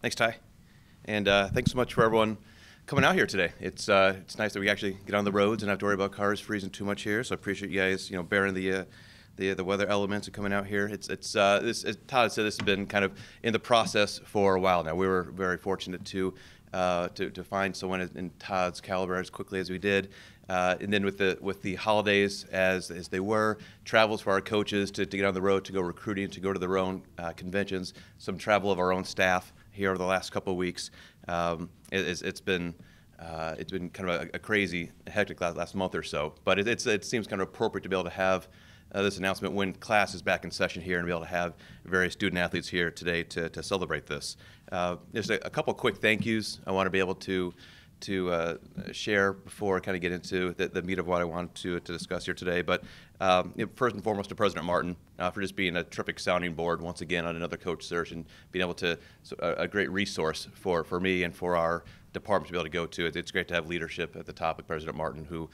Thanks, Ty. And thanks so much for everyone coming out here today. It's nice that we actually get on the roads and not have to worry about cars freezing too much here. So I appreciate you guys, bearing the weather elements and coming out here. As Todd said, this has been kind of in the process for a while now. We were very fortunate to find someone in Todd's caliber as quickly as we did. And then with the holidays as they were, travels for our coaches to get on the road, to go recruiting, to go to their own conventions, some travel of our own staff here over the last couple of weeks. It's been kind of a crazy, hectic last month or so. But it seems kind of appropriate to be able to have this announcement when class is back in session here and be able to have various student athletes here today to celebrate this. There's a couple quick thank yous I want to be able to share before I kind of get into the meat of what I want to discuss here today. But first and foremost to President Martin for just being a terrific sounding board once again on another coach search and being able to, a great resource for me and for our department to be able to go to. It's great to have leadership at the top of President Martin who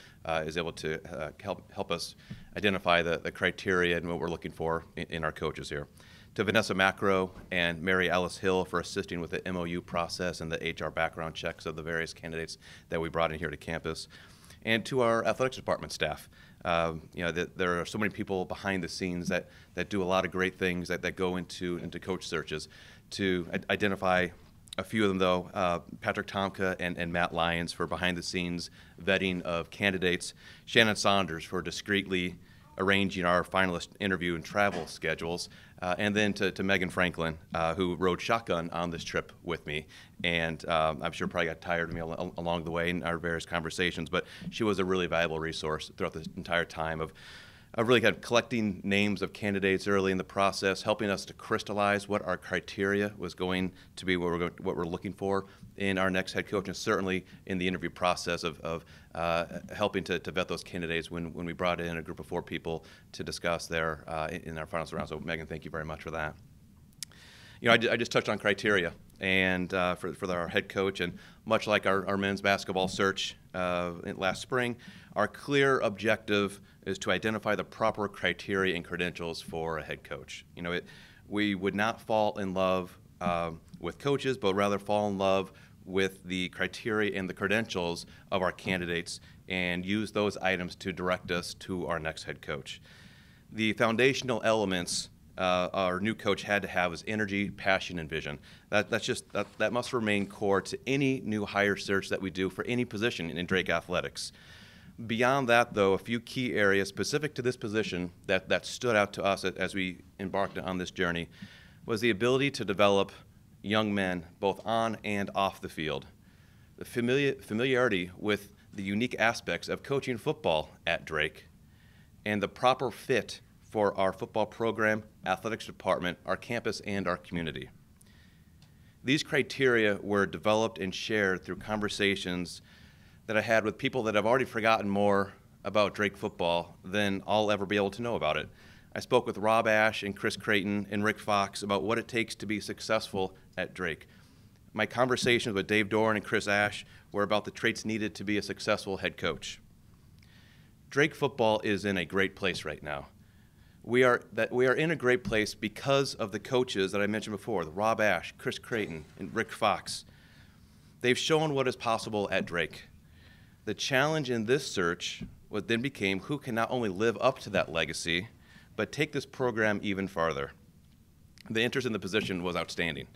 is able to help us identify the criteria and what we're looking for in our coaches here. To Vanessa Macro and Mary Alice Hill for assisting with the MOU process and the HR background checks of the various candidates that we brought in here to campus. And to our athletics department staff. There are so many people behind the scenes that do a lot of great things that go into coach searches. To identify a few of them, though, Patrick Tomka and Matt Lyons for behind-the-scenes vetting of candidates, Shannon Saunders for discreetly arranging our finalist interview and travel schedules, and then to Megan Franklin, who rode shotgun on this trip with me. And I'm sure probably got tired of me along the way in our various conversations, but she was a really valuable resource throughout this entire time of really kind of collecting names of candidates early in the process, helping us to crystallize what our criteria was going to be, what we're looking for in our next head coach, and certainly in the interview process of helping to vet those candidates when we brought in a group of 4 people to discuss there in our finals round. So Megan, thank you very much for that. I just touched on criteria and for our head coach, and much like our men's basketball search last spring, our clear objective is to identify the proper criteria and credentials for a head coach. We would not fall in love with coaches, but rather fall in love with the criteria and the credentials of our candidates and use those items to direct us to our next head coach. The foundational elements our new coach had to have is energy, passion, and vision. That must remain core to any new hire search that we do for any position in Drake athletics. Beyond that, though, a few key areas specific to this position that stood out to us as we embarked on this journey was the ability to develop young men both on and off the field, the familiarity with the unique aspects of coaching football at Drake, and the proper fit for our football program, athletics department, our campus, and our community. These criteria were developed and shared through conversations that I had with people that have already forgotten more about Drake football than I'll ever be able to know about it. I spoke with Rob Ash and Chris Creighton and Rick Fox about what it takes to be successful at Drake. My conversations with Dave Doran and Chris Ash were about the traits needed to be a successful head coach. Drake football is in a great place right now. We are in a great place because of the coaches that I mentioned before, the Rob Ash, Chris Creighton, and Rick Fox. They've shown what is possible at Drake. The challenge in this search then became who can not only live up to that legacy, but take this program even farther. The interest in the position was outstanding.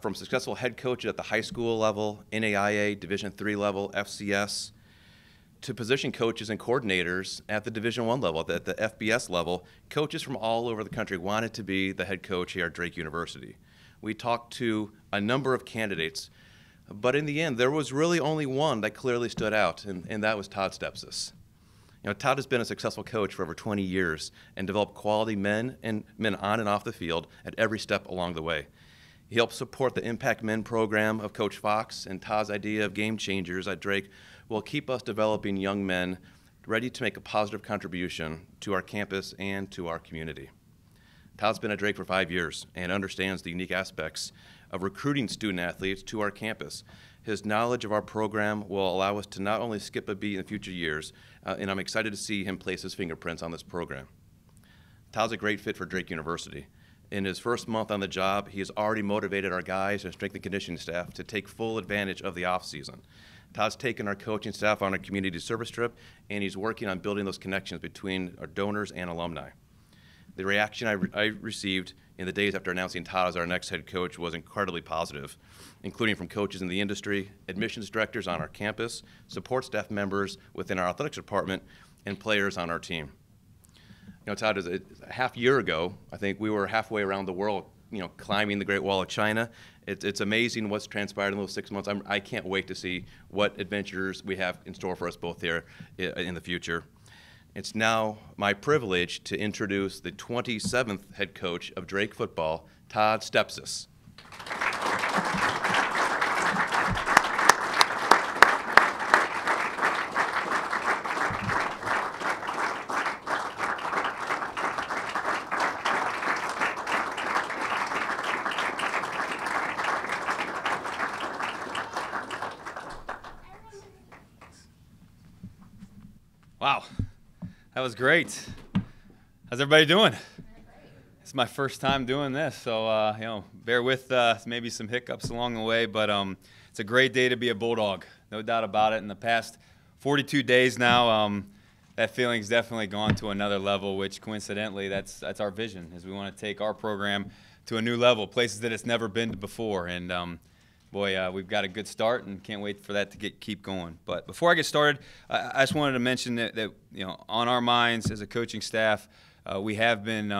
From successful head coaches at the high school level, NAIA, Division III level, FCS, to position coaches and coordinators at the Division I level, at the FBS level, coaches from all over the country wanted to be the head coach here at Drake University. We talked to a number of candidates, but in the end, there was really only one that clearly stood out, and that was Todd Stepsis. Todd has been a successful coach for over 20 years and developed quality men on and off the field at every step along the way. He helped support the Impact Men program of Coach Fox, and Todd's idea of game changers at Drake will keep us developing young men ready to make a positive contribution to our campus and to our community. Todd's been at Drake for 5 years and understands the unique aspects of recruiting student athletes to our campus. His knowledge of our program will allow us to not only skip a beat in future years, and I'm excited to see him place his fingerprints on this program. Todd's a great fit for Drake University, In his first month on the job, he has already motivated our guys and strength and conditioning staff to take full advantage of the off-season. Todd's taken our coaching staff on a community service trip, and he's working on building those connections between our donors and alumni. The reaction I received in the days after announcing Todd as our next head coach was incredibly positive, including from coaches in the industry, admissions directors on our campus, support staff members within our athletics department, and players on our team. You know, Todd, a half year ago, I think we were halfway around the world, you know, climbing the Great Wall of China. It's amazing what's transpired in those 6 months. I can't wait to see what adventures we have in store for us both here in the future. It's now my privilege to introduce the 27th head coach of Drake football, Todd Stepsis. Wow, that was great. How's everybody doing? It's my first time doing this, so you know, bear with maybe some hiccups along the way, but it's a great day to be a Bulldog, no doubt about it. In the past 42 days now, that feeling's definitely gone to another level, which coincidentally, that's our vision, is we want to take our program to a new level, places that it's never been to before, and boy, we've got a good start and can't wait for that to keep going. But before I get started, I just wanted to mention that you know, on our minds as a coaching staff, we have been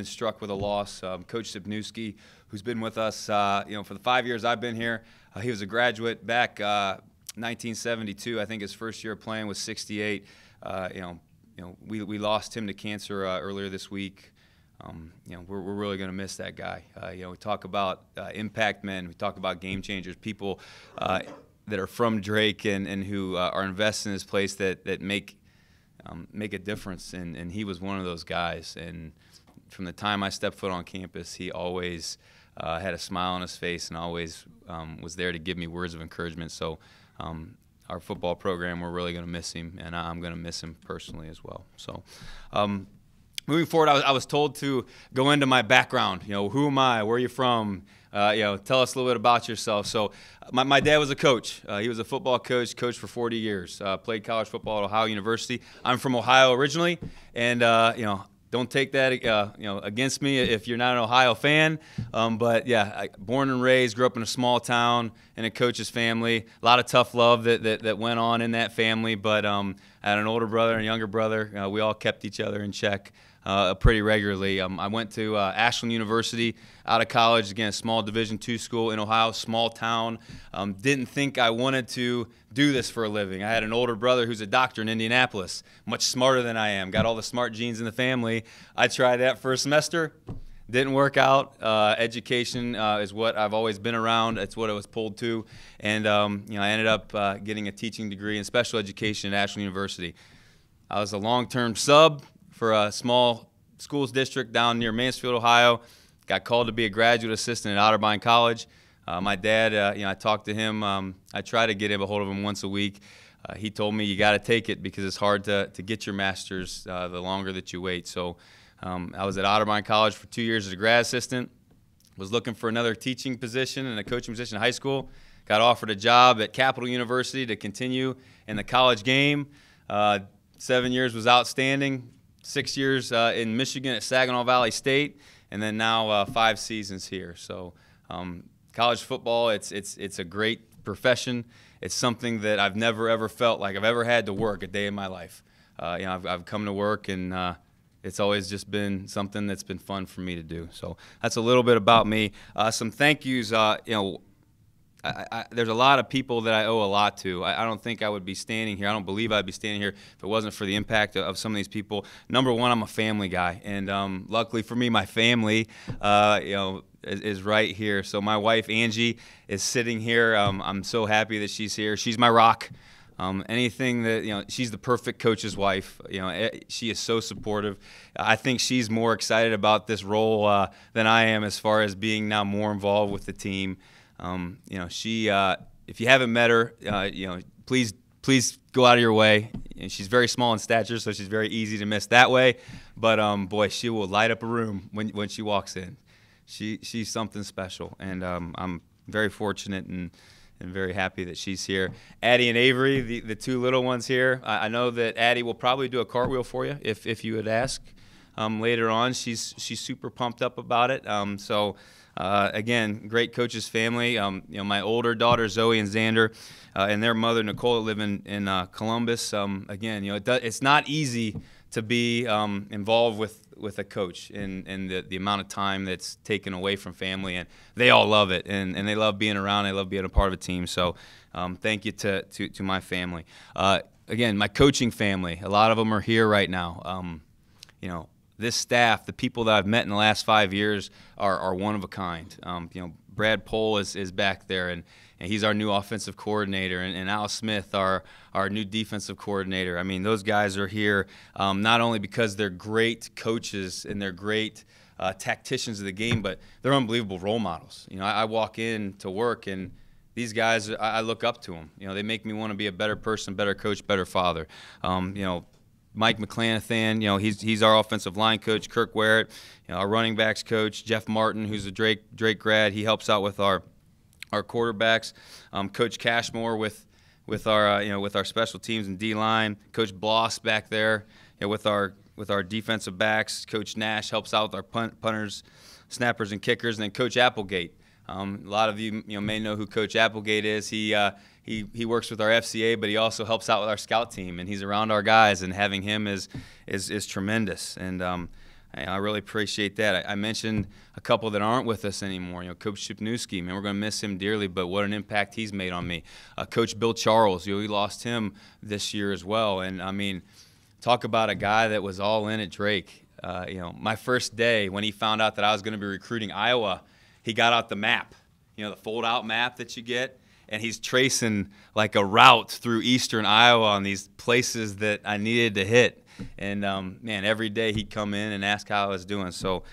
struck with a loss. Coach Sibnewski, who's been with us, you know, for the 5 years I've been here, he was a graduate back 1972. I think his first year playing was 68. You know, we lost him to cancer earlier this week. You know, we're really going to miss that guy. You know, we talk about impact men. We talk about game changers, people that are from Drake and who are invested in this place that make a difference. And he was one of those guys. And from the time I stepped foot on campus, he always had a smile on his face and always was there to give me words of encouragement. So our football program, we're really going to miss him, and I'm going to miss him personally as well. So. Moving forward, I was told to go into my background. You know, who am I? Where are you from? You know, tell us a little bit about yourself. So, my dad was a coach. He was a football coach, coached for 40 years. Played college football at Ohio University. I'm from Ohio originally, and you know, don't take that you know, against me if you're not an Ohio fan. But yeah, born and raised, grew up in a small town in a coach's family. A lot of tough love that went on in that family. But I had an older brother and a younger brother. We all kept each other in check pretty regularly. I went to Ashland University out of college, again, a small Division II school in Ohio, small town. Didn't think I wanted to do this for a living. I had an older brother who's a doctor in Indianapolis, much smarter than I am, got all the smart genes in the family. I tried that for a semester. Didn't work out. Education is what I've always been around. It's what I was pulled to. And you know, I ended up getting a teaching degree in special education at Ashland University. I was a long-term sub for a small schools district down near Mansfield, Ohio. Got called to be a graduate assistant at Otterbein College. My dad, you know, I talked to him. I try to get a hold of him once a week. He told me, you got to take it because it's hard to get your master's the longer that you wait. So I was at Otterbein College for 2 years as a grad assistant. Was looking for another teaching position and a coaching position in high school. Got offered a job at Capital University to continue in the college game. 7 years was outstanding. 6 years in Michigan at Saginaw Valley State, and then now 5 seasons here. So college football, it's a great profession. It's something that I've never ever felt like I've ever had to work a day in my life. You know, I've come to work, and it's always just been something that's been fun for me to do. So that's a little bit about me. Some thank yous. You know, there's a lot of people that I owe a lot to. I don't think I would be standing here. I don't believe I'd be standing here if it wasn't for the impact of some of these people. Number one, I'm a family guy, and luckily for me, my family, you know, is right here. So my wife Angie is sitting here. I'm so happy that she's here. She's my rock. Anything that, you know, she's the perfect coach's wife. You know, she is so supportive. I think she's more excited about this role than I am, as far as being now more involved with the team. You know, she, if you haven't met her, you know, please please go out of your way. And she's very small in stature, so she's very easy to miss that way. But boy, she will light up a room when she walks in. She's something special, and I'm very fortunate and very happy that she's here. Addie and Avery, the two little ones here. I know that Addie will probably do a cartwheel for you if you would ask later on. She's super pumped up about it. Again, great coaches family. My older daughter Zoe and Xander, and their mother Nicole live in Columbus. Again, it's not easy to be involved with a coach and the amount of time that's taken away from family, and they all love it and they love being around. They love being a part of a team. So thank you to my family. Again, my coaching family. A lot of them are here right now. This staff, the people that I've met in the last 5 years are one of a kind. Brad Pohl is back there, and he's our new offensive coordinator, and Al Smith, our new defensive coordinator. I mean, those guys are here not only because they're great coaches and they're great tacticians of the game, but they're unbelievable role models. I walk in to work, and these guys, I look up to them. They make me want to be a better person, better coach, better father. Mike McClanathan, he's our offensive line coach. Kirk Warrett, our running backs coach. Jeff Martin, who's a Drake grad, he helps out with our quarterbacks. Coach Cashmore with our special teams and D line. Coach Bloss back there, with our defensive backs. Coach Nash helps out with our punters, snappers, and kickers. And then Coach Applegate. A lot of you may know who Coach Applegate is. He works with our FCA, but he also helps out with our scout team, and he's around our guys, and having him is tremendous. And I really appreciate that. I mentioned a couple that aren't with us anymore. Coach Shipnewski, man, we're going to miss him dearly, but what an impact he's made on me. Coach Bill Charles, we lost him this year as well. And I mean, talk about a guy that was all in at Drake. My first day when he found out that I was going to be recruiting Iowa, he got out the map, the fold-out map that you get, and he's tracing like a route through eastern Iowa on these places that I needed to hit. And, man, every day he'd come in and ask how I was doing. So,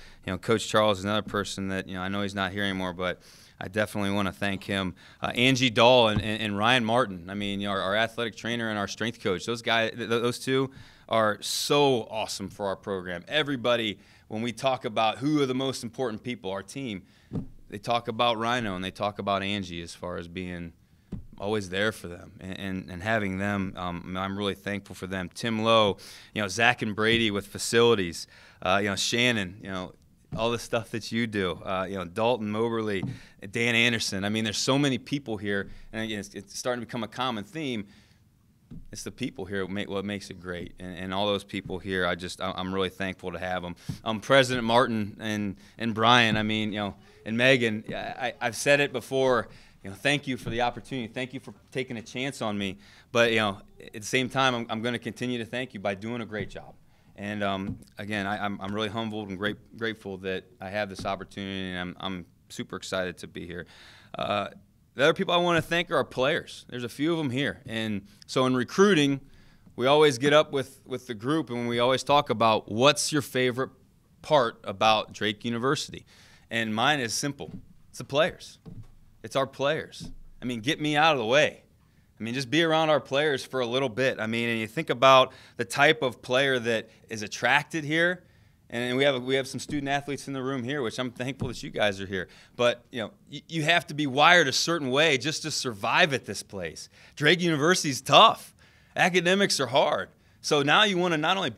Coach Charles is another person that, I know he's not here anymore, but I definitely want to thank him. Angie Dahl and Ryan Martin, I mean, our athletic trainer and our strength coach, those two are so awesome for our program. Everybody, when we talk about who are the most important people, our team, they talk about Rhino and they talk about Angie as far as being always there for them and having them. I'm really thankful for them. Tim Lowe, Zach and Brady with facilities, Shannon, all the stuff that you do, Dalton Moberly, Dan Anderson. I mean, there's so many people here, and it's starting to become a common theme. It's the people here what makes it great, and all those people here. I'm really thankful to have them. President Martin and Brian. I mean, and Megan. I've said it before. Thank you for the opportunity. Thank you for taking a chance on me. But at the same time, I'm going to continue to thank you by doing a great job. And again, I'm really humbled and grateful that I have this opportunity, and I'm super excited to be here. The other people I want to thank are our players. There's a few of them here. And so in recruiting, we always get up with the group and we always talk about what's your favorite part about Drake University. And mine is simple. It's the players. It's our players. I mean, get me out of the way. I mean, just be around our players for a little bit. I mean, and you think about the type of player that is attracted here. And we have some student athletes in the room here, which I'm thankful that you guys are here. But, you have to be wired a certain way just to survive at this place. Drake University is tough. Academics are hard. So now you want to not only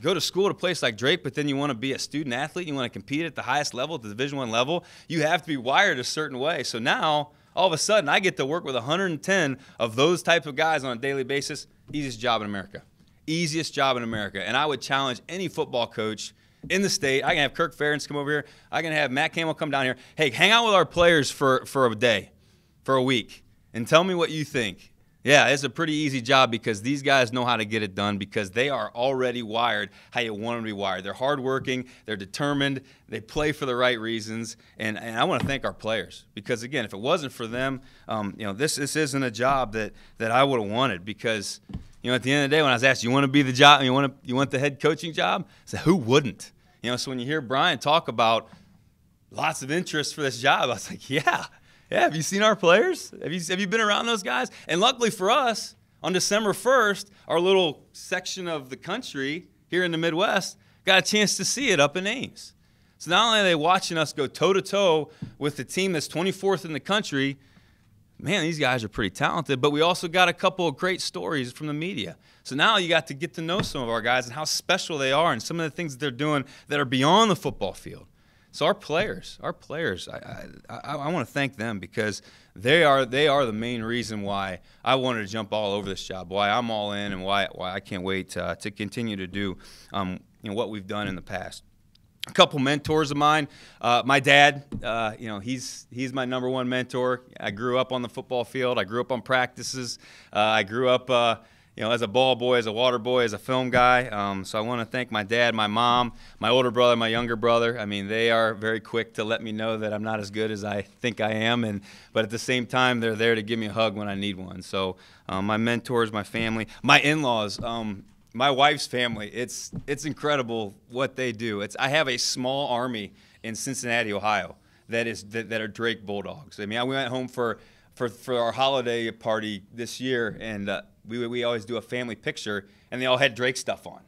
go to school at a place like Drake, but then you want to be a student athlete. You want to compete at the highest level, at the Division I level. You have to be wired a certain way. So now, all of a sudden, I get to work with 110 of those type of guys on a daily basis. Easiest job in America. Easiest job in America. And I would challenge any football coach in the state. I can have Kirk Ferentz come over here. I can have Matt Campbell come down here. Hey, hang out with our players for a day, for a week, and tell me what you think. Yeah, it's a pretty easy job because these guys know how to get it done because they are already wired how you want them to be wired. They're hardworking. They're determined. They play for the right reasons. And I want to thank our players because, again, if it wasn't for them, this isn't a job that I would have wanted because, at the end of the day, when I was asked, you want to be the job, you want the head coaching job? I said, who wouldn't? So when you hear Brian talk about lots of interest for this job, I was like, yeah. Have you seen our players? Have you been around those guys? And luckily for us, On December 1st, our little section of the country here in the Midwest got a chance to see it up in Ames. So not only are they watching us go toe-to-toe with the team that's 24th in the country, man, these guys are pretty talented, but we also got a couple of great stories from the media. So now you got to get to know some of our guys and how special they are and some of the things that they're doing that are beyond the football field. So our players, I want to thank them because they are the main reason why I wanted to jump all over this job, why I'm all in, and why I can't wait to continue to do what we've done in the past. A couple mentors of mine. My dad, he's my number one mentor. I grew up on the football field. I grew up on practices. I grew up, as a ball boy, as a water boy, as a film guy. So I want to thank my dad, my mom, my older brother, my younger brother. I mean, they are very quick to let me know that I'm not as good as I think I am, but at the same time, they're there to give me a hug when I need one. So my mentors, my family, my in-laws. My wife's family, it's incredible what they do. I have a small army in Cincinnati, Ohio, that are Drake Bulldogs. I mean, we went home for our holiday party this year, and we always do a family picture, and they all had Drake stuff on.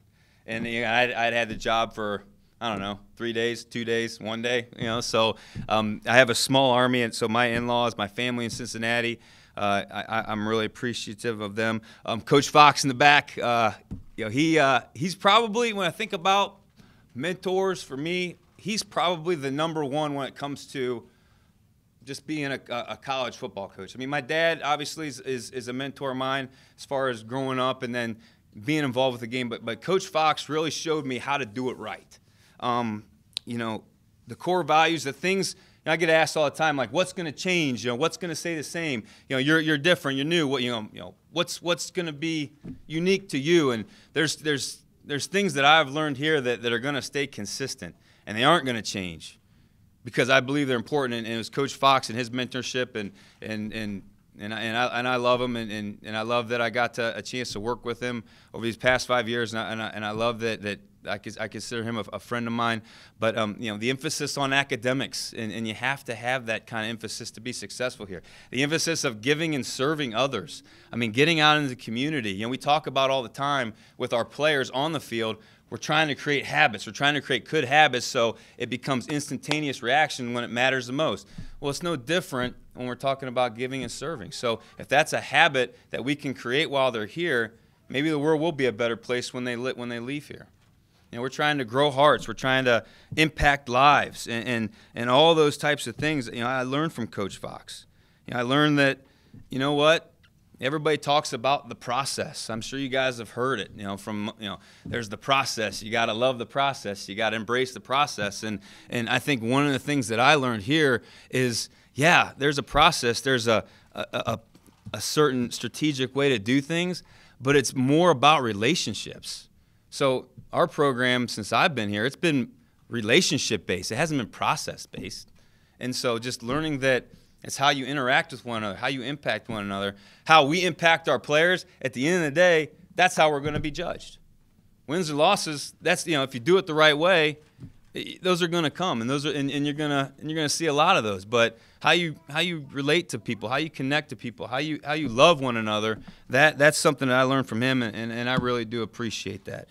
And I'd had the job for, I don't know, 3 days, 2 days, 1 day, So I have a small army, and so my in-laws, my family in Cincinnati, I'm really appreciative of them. Coach Fox in the back, he's probably, when I think about mentors for me, he's probably the number one when it comes to just being a college football coach. I mean, my dad obviously is a mentor of mine as far as growing up and then being involved with the game, but Coach Fox really showed me how to do it right. The core values, the things. I get asked all the time, like, what's going to change? What's going to stay the same? You're different. You're new. What's going to be unique to you? And there's things that I've learned here that are going to stay consistent, and they aren't going to change because I believe they're important. And it was Coach Fox and his mentorship, and I love him, and I love that I got a chance to work with him over these past 5 years, and I love that. I consider him a friend of mine, but the emphasis on academics, and you have to have that kind of emphasis to be successful here. The emphasis of giving and serving others. I mean, getting out into the community. We talk about all the time with our players on the field. We're trying to create habits. We're trying to create good habits so it becomes instantaneous reaction when it matters the most. Well, it's no different when we're talking about giving and serving. So if that's a habit that we can create while they're here, maybe the world will be a better place when they leave here. We're trying to grow hearts. We're trying to impact lives and all those types of things. I learned from Coach Fox. I learned that, everybody talks about the process. I'm sure you guys have heard it, there's the process. You got to love the process. You got to embrace the process. And I think one of the things that I learned here is, there's a process. There's a certain strategic way to do things, but it's more about relationships. So our program, since I've been here, it's been relationship-based. It hasn't been process-based. And so just learning that it's how you interact with one another, how you impact one another, how we impact our players. At the end of the day, that's how we're going to be judged. Wins or losses, that's if you do it the right way, those are going to come, and you're going to see a lot of those. But how you relate to people, how you connect to people, how you love one another, that's something that I learned from him, and I really do appreciate that.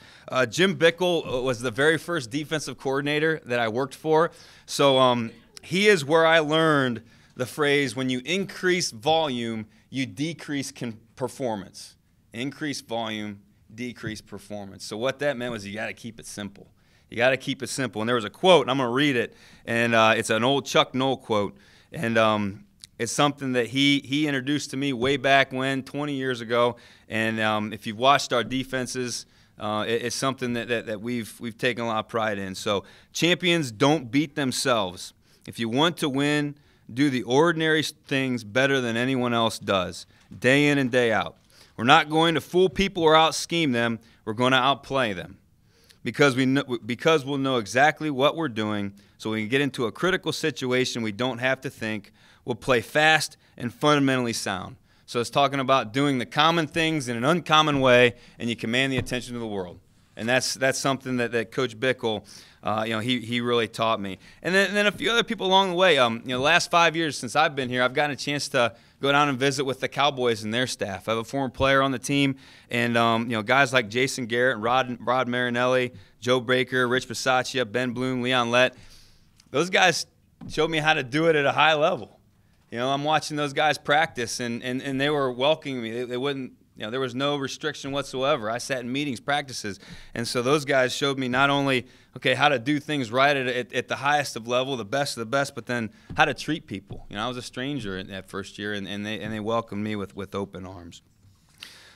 Jim Bickle was the very first defensive coordinator that I worked for, so he is where I learned the phrase, when you increase volume, you decrease performance. Increase volume, decrease performance. So what that meant was you got to keep it simple. You got to keep it simple. And there was a quote, and I'm going to read it, and it's an old Chuck Noll quote, and it's something that he introduced to me way back when, 20 years ago. And if you've watched our defenses, it's something that we've taken a lot of pride in. So champions don't beat themselves. If you want to win, do the ordinary things better than anyone else does, day in and day out. We're not going to fool people or out-scheme them. We're going to outplay them. Because we'll know exactly what we're doing, so we can get into a critical situation we don't have to think. We'll play fast and fundamentally sound. So it's talking about doing the common things in an uncommon way, and you command the attention of the world. And that's something that Coach Bickle, he really taught me. And then a few other people along the way. The last 5 years since I've been here, I've gotten a chance to go down and visit with the Cowboys and their staff. I have a former player on the team, and guys like Jason Garrett, Rod Marinelli, Joe Breaker, Rich Bisaccia, Ben Bloom, Leon Lett. Those guys showed me how to do it at a high level. I'm watching those guys practice, and they were welcoming me. They wouldn't. There was no restriction whatsoever. I sat in meetings, practices, and so those guys showed me not only, how to do things right at the highest of level, the best of the best, but then how to treat people. I was a stranger in that first year, and they welcomed me with open arms.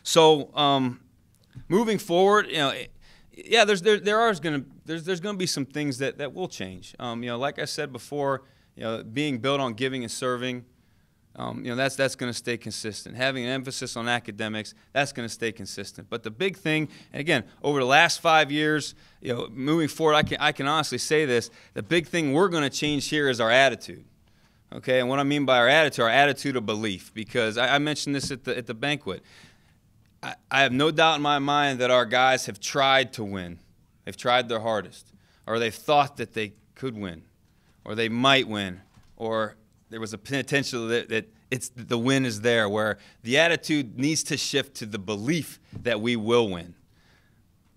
So moving forward, there's going to be some things that will change. Like I said before, being built on giving and serving. That's going to stay consistent. Having an emphasis on academics, that's going to stay consistent. But the big thing, and again, over the last 5 years, moving forward, I can honestly say this: the big thing we're going to change here is our attitude. Okay, and what I mean by our attitude of belief, because I mentioned this at the banquet. I have no doubt in my mind that our guys have tried to win. They've tried their hardest, or they've thought that they could win, or they might win, or there was a potential that the win is there, where the attitude needs to shift to the belief that we will win,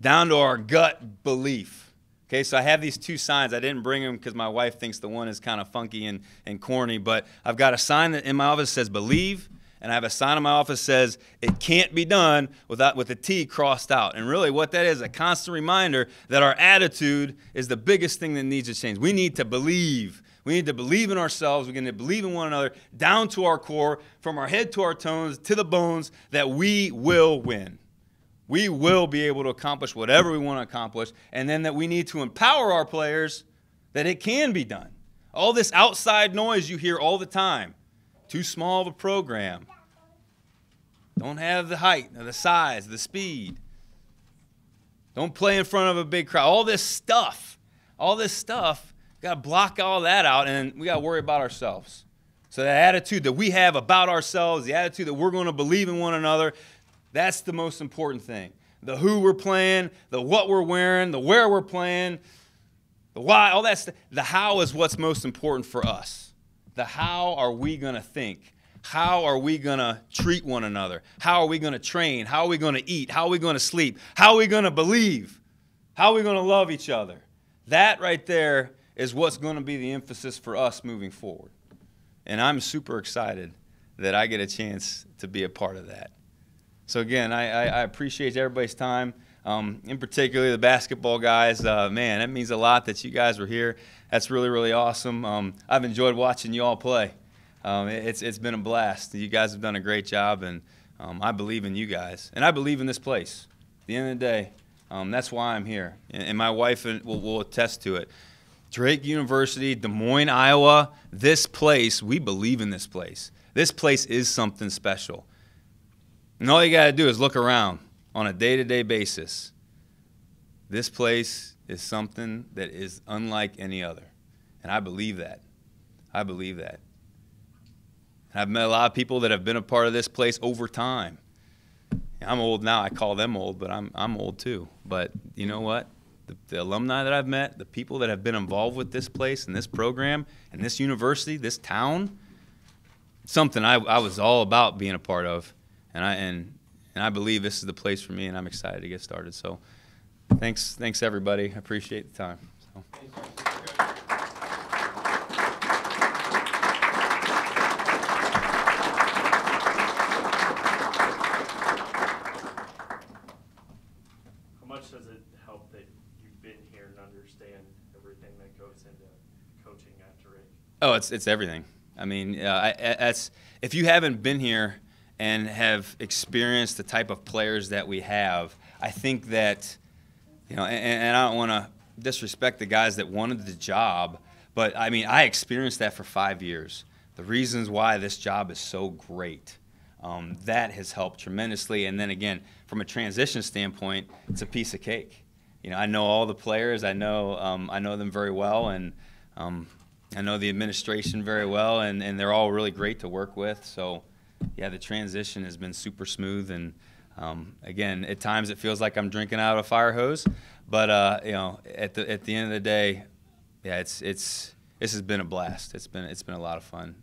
down to our gut belief. Okay, so I have these two signs. I didn't bring them because my wife thinks the one is kind of funky and corny, but I've got a sign that in my office says believe, and I have a sign in my office that says it can't be done with the T crossed out. And really what that is, a constant reminder that our attitude is the biggest thing that needs to change. We need to believe. We need to believe in ourselves. We're going to believe in one another down to our core, from our head to our toes, to the bones, that we will win. We will be able to accomplish whatever we want to accomplish, and then that we need to empower our players that it can be done. All this outside noise you hear all the time, too small of a program, don't have the height, the size, the speed, don't play in front of a big crowd, all this stuff, got to block all that out, and we got to worry about ourselves. So that attitude that we have about ourselves, the attitude that we're going to believe in one another, that's the most important thing. The who we're playing, the what we're wearing, the where we're playing, the why, all that stuff. The how is what's most important for us. The how are we going to think? How are we going to treat one another? How are we going to train? How are we going to eat? How are we going to sleep? How are we going to believe? How are we going to love each other? That right there is what's going to be the emphasis for us moving forward. And I'm super excited that I get a chance to be a part of that. So again, I appreciate everybody's time, in particular the basketball guys. Man, that means a lot that you guys were here. That's really, really awesome. I've enjoyed watching you all play. It's been a blast. You guys have done a great job, and I believe in you guys. And I believe in this place. At the end of the day, that's why I'm here. And my wife will attest to it. Drake University, Des Moines, Iowa, this place, we believe in this place. This place is something special. And all you got to do is look around on a day-to-day basis. This place is something that is unlike any other. And I believe that. I believe that. And I've met a lot of people that have been a part of this place over time. I'm old now. I call them old, but I'm old too. But you know what? The alumni that I've met, the people that have been involved with this place and this program and this university, this town, something I was all about being a part of. And I believe this is the place for me, and I'm excited to get started. So thanks everybody. I appreciate the time. So. How much does it help that you've been here and understand everything that goes into coaching at Drake? Oh, it's everything. I mean, if you haven't been here and have experienced the type of players that we have, I think that, and I don't want to disrespect the guys that wanted the job, but I mean, I experienced that for 5 years. The reasons why this job is so great, that has helped tremendously. And then again, from a transition standpoint, it's a piece of cake. I know all the players. I know them very well, and I know the administration very well, and they're all really great to work with. So, yeah, the transition has been super smooth, and Again, at times it feels like I'm drinking out of a fire hose, but you know, at the end of the day, yeah, this has been a blast. It's been a lot of fun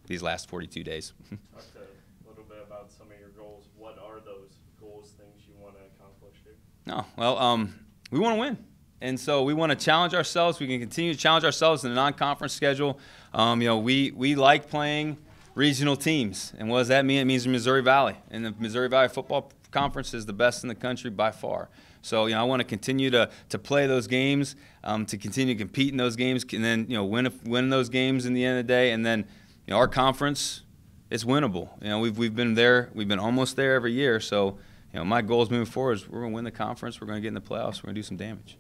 these last 42 days. Talk a little bit about some of your goals. What are those goals, things you want to accomplish here? No, well, we want to win. And so we want to challenge ourselves. We can continue to challenge ourselves in the non-conference schedule. You know, we like playing regional teams. And what does that mean? It means Missouri Valley. And the Missouri Valley Football Conference is the best in the country by far. So, you know, I want to continue to play those games, to continue to compete in those games, and then, you know, win those games in the end of the day. And then, you know, our conference, it's winnable. You know, we've been there. We've been almost there every year. So, you know, my goals moving forward is we're going to win the conference. We're going to get in the playoffs. We're going to do some damage.